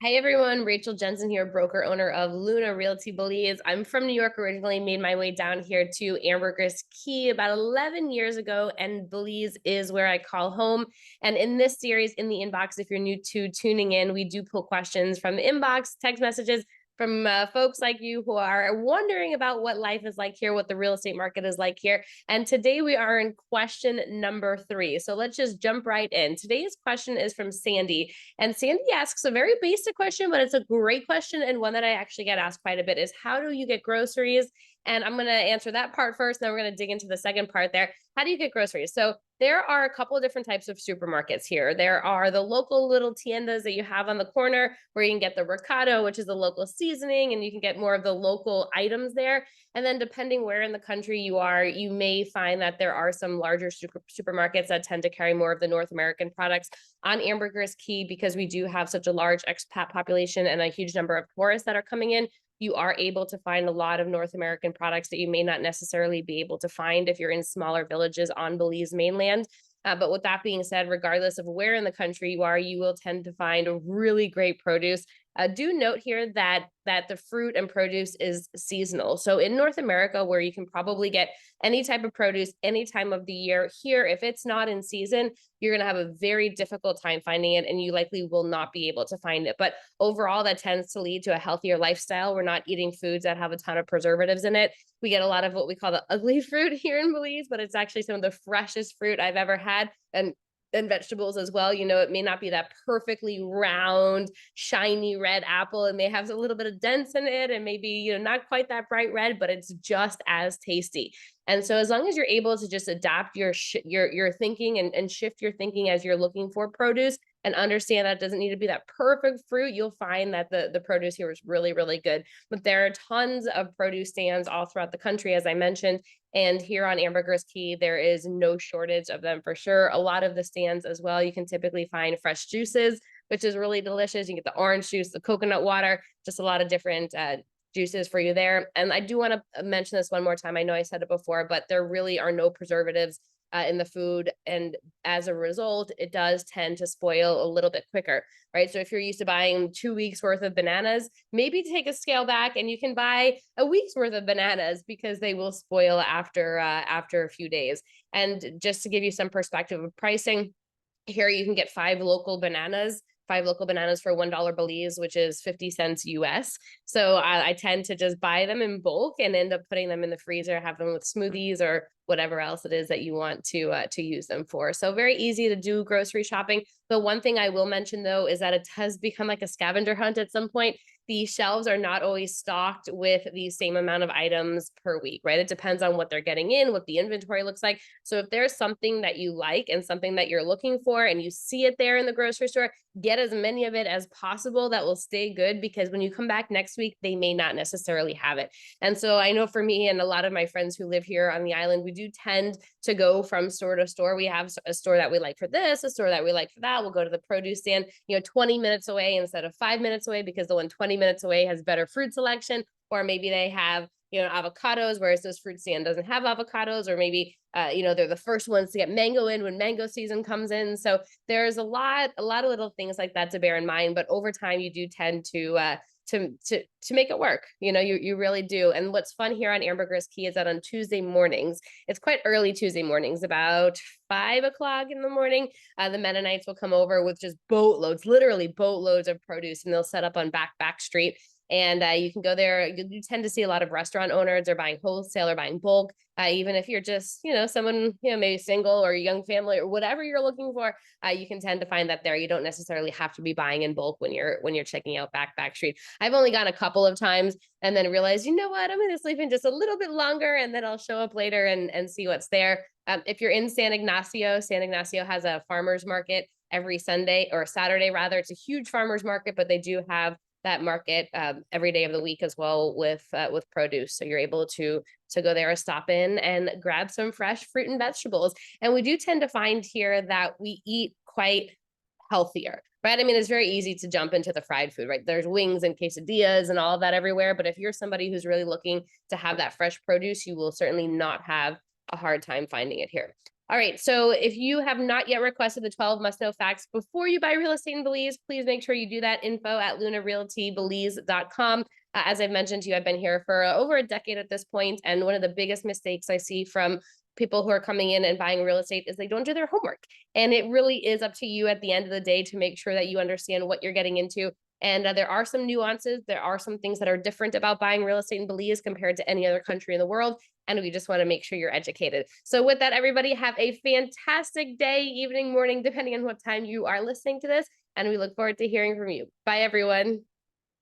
Hey everyone, Rachel Jensen here, broker owner of Luna Realty Belize. I'm from New York originally, made my way down here to Ambergris Key about 11 years ago, and Belize is where I call home. And in this series, in the inbox, if you're new to tuning in, we do pull questions from the inbox, text messages from folks like you who are wondering about what life is like here, what the real estate market is like here. And today we are in question number 3. So let's just jump right in. Today's question is from Sandy. And Sandy asks a very basic question, but it's a great question and one that I actually get asked quite a bit is how do you get groceries? And I'm going to answer that part first. Then we're going to dig into the second part there. How do you get groceries? So there are a couple of different types of supermarkets here. There are the local little tiendas that you have on the corner where you can get the recado, which is the local seasoning, and you can get more of the local items there. And then depending where in the country you are, you may find that there are some larger supermarkets that tend to carry more of the North American products. On Ambergris Key, because we do have such a large expat population and a huge number of tourists that are coming in, you are able to find a lot of North American products that you may not necessarily be able to find if you're in smaller villages on Belize mainland. But with that being said, regardless of where in the country you are, you will tend to find a really great produce. Do note here that the fruit and produce is seasonal. So in North America, where you can probably get any type of produce any time of the year, here, if it's not in season, you're going to have a very difficult time finding it, and you likely will not be able to find it. But overall, that tends to lead to a healthier lifestyle. We're not eating foods that have a ton of preservatives in it. We get a lot of what we call the ugly fruit here in Belize, but it's actually some of the freshest fruit I've ever had. And vegetables as well. You know, it may not be that perfectly round, shiny red apple. It may have a little bit of dents in it and maybe, not quite that bright red, but it's just as tasty. And so as long as you're able to just adapt your thinking and shift your thinking as you're looking for produce and understand that it doesn't need to be that perfect fruit, you'll find that the produce here is really, really good. But there are tons of produce stands all throughout the country, as I mentioned. And here on Ambergris Key, there is no shortage of them for sure. A lot of the stands as well, you can typically find fresh juices, which is really delicious. You get the orange juice, the coconut water, just a lot of different juices for you there. And I do want to mention this one more time. I know I said it before, but there really are no preservatives in the food. And as a result, it does tend to spoil a little bit quicker, right? So if you're used to buying 2 weeks worth of bananas, maybe take a scale back and you can buy a week's worth of bananas because they will spoil after a few days. And just to give you some perspective of pricing, here you can get five local bananas for $1 Belize, which is 50 cents US. So I tend to just buy them in bulk and end up putting them in the freezer, have them with smoothies or whatever else it is that you want to use them for. So very easy to do grocery shopping. The one thing I will mention though is that it does become like a scavenger hunt at some point. The shelves are not always stocked with the same amount of items per week, right? It depends on what they're getting in, what the inventory looks like. So if there's something that you like and something that you're looking for and you see it there in the grocery store, get as many of it as possible that will stay good, because when you come back next week, they may not necessarily have it. And so I know for me and a lot of my friends who live here on the island, we do tend to go from store to store. We have a store that we like for this, a store that we like for that. We'll go to the produce stand, 20 minutes away instead of 5 minutes away, because the one 20 minutes away has better fruit selection, or maybe they have avocados, whereas this fruit stand doesn't have avocados, or maybe they're the first ones to get mango in when mango season comes in. So there's a lot of little things like that to bear in mind, but over time you do tend to make it work. You really do. And what's fun here on Ambergris Key is that on Tuesday mornings, it's quite early Tuesday mornings, about 5 o'clock in the morning, the Mennonites will come over with just boatloads, literally boatloads of produce, and they'll set up on back street. And you can go there. You tend to see a lot of restaurant owners are buying wholesale or buying bulk. Even if you're just, someone, maybe single or a young family or whatever you're looking for, you can tend to find that there. You don't necessarily have to be buying in bulk when you're checking out back street. I've only gone a couple of times and then realized, you know what, I'm going to sleep in just a little bit longer and then I'll show up later and see what's there. If you're in San Ignacio has a farmer's market every Sunday or Saturday rather. It's a huge farmer's market, but they do have that market every day of the week as well with produce. So you're able to go there, stop in and grab some fresh fruit and vegetables. And we do tend to find here that we eat quite healthier, right? I mean, it's very easy to jump into the fried food, right? There's wings and quesadillas and all of that everywhere. But if you're somebody who's really looking to have that fresh produce, you will certainly not have a hard time finding it here. All right. So if you have not yet requested the 12 must know facts before you buy real estate in Belize, please make sure you do that. Info at lunarealtybelize.com. As I've mentioned to you, I've been here for over a decade at this point, and one of the biggest mistakes I see from people who are coming in and buying real estate is they don't do their homework. And it really is up to you at the end of the day to make sure that you understand what you're getting into. And there are some nuances. There are some things that are different about buying real estate in Belize compared to any other country in the world. And we just want to make sure you're educated. So with that, everybody have a fantastic day, evening, morning, depending on what time you are listening to this. And we look forward to hearing from you. Bye, everyone.